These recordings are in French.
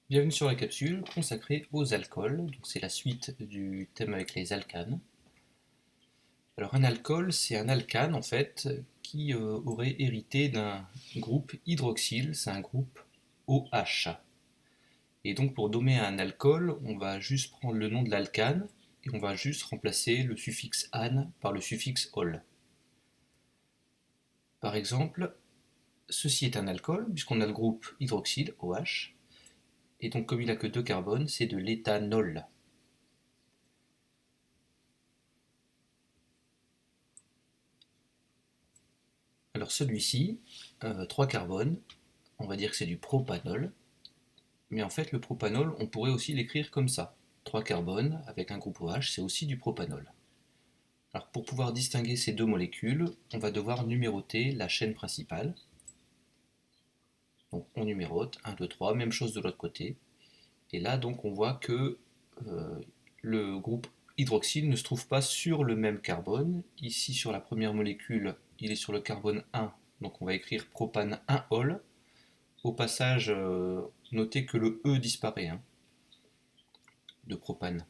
Bienvenue sur la capsule consacrée aux alcools. Donc c'est la suite du thème avec les alcanes. Alors un alcool, c'est un alcane en fait qui aurait hérité d'un groupe hydroxyle, c'est un groupe OH. Et donc pour nommer un alcool, on va juste prendre le nom de l'alcane et on va juste remplacer le suffixe -ane par le suffixe -ol. Par exemple, ceci est un alcool puisqu'on a le groupe hydroxyle OH. Et donc comme il n'a que deux carbones, c'est de l'éthanol. Alors celui-ci, 3 carbones, on va dire que c'est du propanol, mais en fait le propanol, on pourrait aussi l'écrire comme ça. 3 carbones avec un groupe OH, c'est aussi du propanol. Alors pour pouvoir distinguer ces deux molécules, on va devoir numéroter la chaîne principale. Donc on numérote 1, 2, 3, même chose de l'autre côté. Et là donc on voit que le groupe hydroxyle ne se trouve pas sur le même carbone. Ici sur la première molécule, il est sur le carbone 1, donc on va écrire propane 1-ol. Au passage, notez que le E disparaît de propane.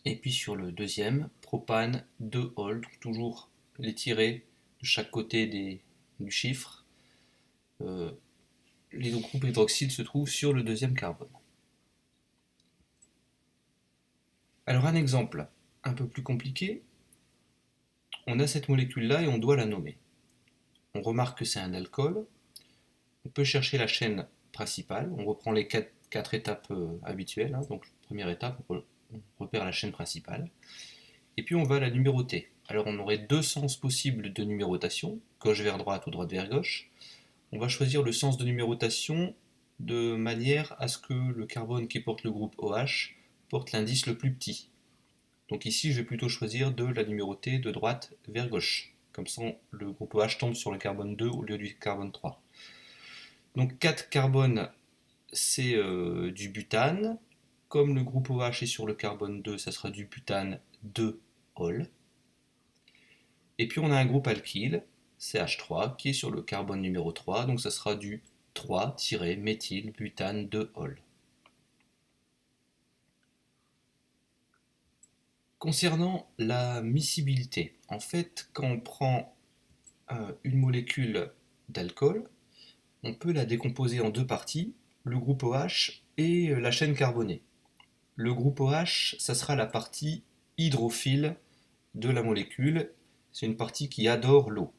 Et puis sur le deuxième, propane 2-ol, donc toujours les tirets de chaque côté du chiffre. Les groupes hydroxyles se trouvent sur le deuxième carbone. Alors un exemple un peu plus compliqué, on a cette molécule-là et on doit la nommer. On remarque que c'est un alcool, on peut chercher la chaîne principale, on reprend les quatre étapes habituelles, donc première étape, on repère la chaîne principale, et puis on va la numéroter. Alors on aurait deux sens possibles de numérotation, gauche vers droite ou droite vers gauche. On va choisir le sens de numérotation de manière à ce que le carbone qui porte le groupe OH porte l'indice le plus petit. Donc ici je vais plutôt choisir de la numéroter de droite vers gauche. Comme ça le groupe OH tombe sur le carbone 2 au lieu du carbone 3. Donc 4 carbones, c'est du butane. Comme le groupe OH est sur le carbone 2, ça sera du butane 2-ol. Et puis on a un groupe alkyle, CH3, qui est sur le carbone numéro 3, donc ça sera du 3-méthylbutane 2-ol. Concernant la miscibilité, en fait, quand on prend une molécule d'alcool, on peut la décomposer en deux parties, le groupe OH et la chaîne carbonée. Le groupe OH, ça sera la partie hydrophile de la molécule, c'est une partie qui adore l'eau.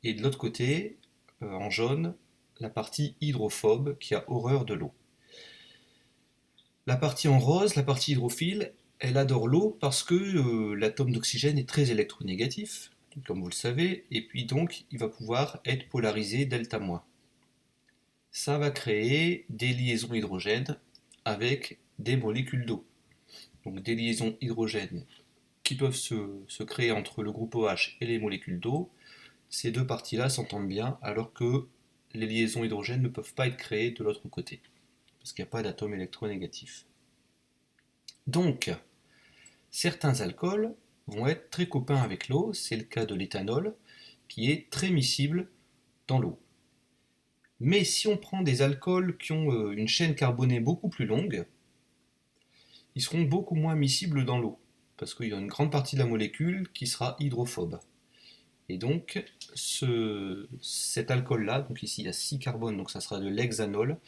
Et de l'autre côté, en jaune, la partie hydrophobe qui a horreur de l'eau. La partie en rose, la partie hydrophile, elle adore l'eau parce que l'atome d'oxygène est très électronégatif, comme vous le savez, et puis donc il va pouvoir être polarisé delta-. Ça va créer des liaisons hydrogènes avec des molécules d'eau. Donc des liaisons hydrogènes qui peuvent se créer entre le groupe OH et les molécules d'eau. Ces deux parties-là s'entendent bien, alors que les liaisons hydrogènes ne peuvent pas être créées de l'autre côté, parce qu'il n'y a pas d'atome électronégatif. Donc, certains alcools vont être très copains avec l'eau, c'est le cas de l'éthanol, qui est très miscible dans l'eau. Mais si on prend des alcools qui ont une chaîne carbonée beaucoup plus longue, ils seront beaucoup moins miscibles dans l'eau, parce qu'il y a une grande partie de la molécule qui sera hydrophobe. Et donc, cet alcool-là, donc ici il y a 6 carbones, donc ça sera de l'hexanol.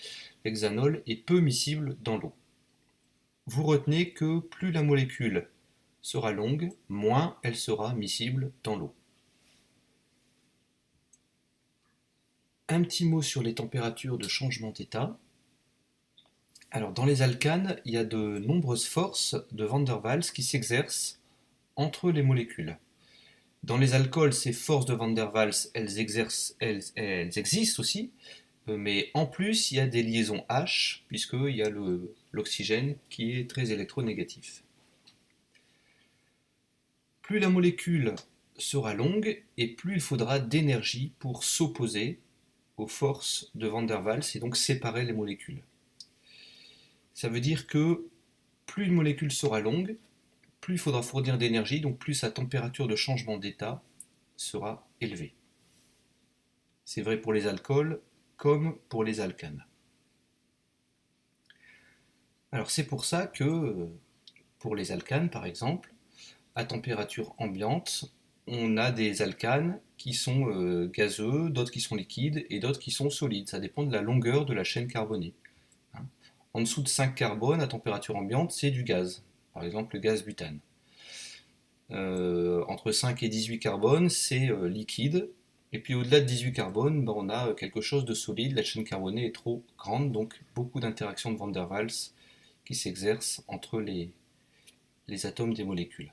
L'hexanol est peu miscible dans l'eau. Vous retenez que plus la molécule sera longue, moins elle sera miscible dans l'eau. Un petit mot sur les températures de changement d'état. Alors dans les alcanes, il y a de nombreuses forces de Van der Waals qui s'exercent entre les molécules. Dans les alcools, ces forces de Van der Waals, elles existent aussi, mais en plus, il y a des liaisons H, puisqu'il y a l'oxygène qui est très électronégatif. Plus la molécule sera longue, et plus il faudra d'énergie pour s'opposer aux forces de Van der Waals, et donc séparer les molécules. Ça veut dire que plus une molécule sera longue, plus il faudra fournir d'énergie, donc plus sa température de changement d'état sera élevée. C'est vrai pour les alcools comme pour les alcanes. Alors c'est pour ça que, pour les alcanes par exemple, à température ambiante, on a des alcanes qui sont gazeux, d'autres qui sont liquides et d'autres qui sont solides. Ça dépend de la longueur de la chaîne carbonée, hein. En dessous de 5 carbone à température ambiante, c'est du gaz. Par exemple, le gaz butane. Entre 5 et 18 carbone, c'est liquide. Et puis au-delà de 18 carbone, ben, on a quelque chose de solide. La chaîne carbonée est trop grande, donc beaucoup d'interactions de Van der Waals qui s'exercent entre les atomes des molécules.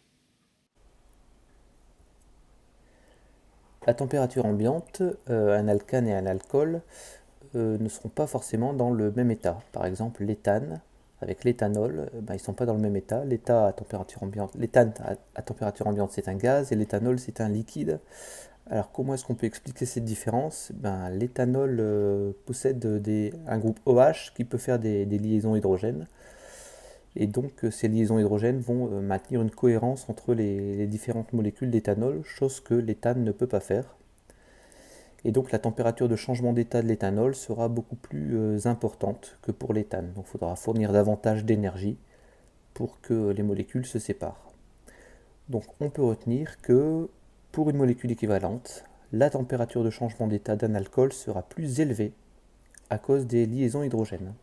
À température ambiante, un alcane et un alcool ne seront pas forcément dans le même état. Par exemple, l'éthane avec l'éthanol, ben, ils ne sont pas dans le même état. L'état à température ambiante, l'éthane à température ambiante, c'est un gaz et l'éthanol, c'est un liquide. Alors, comment est-ce qu'on peut expliquer cette différence? Ben, l'éthanol possède un groupe OH qui peut faire des liaisons hydrogènes. Et donc, ces liaisons hydrogènes vont maintenir une cohérence entre les différentes molécules d'éthanol, chose que l'éthane ne peut pas faire. Et donc la température de changement d'état de l'éthanol sera beaucoup plus importante que pour l'éthane. Donc il faudra fournir davantage d'énergie pour que les molécules se séparent. Donc on peut retenir que pour une molécule équivalente, la température de changement d'état d'un alcool sera plus élevée à cause des liaisons hydrogènes.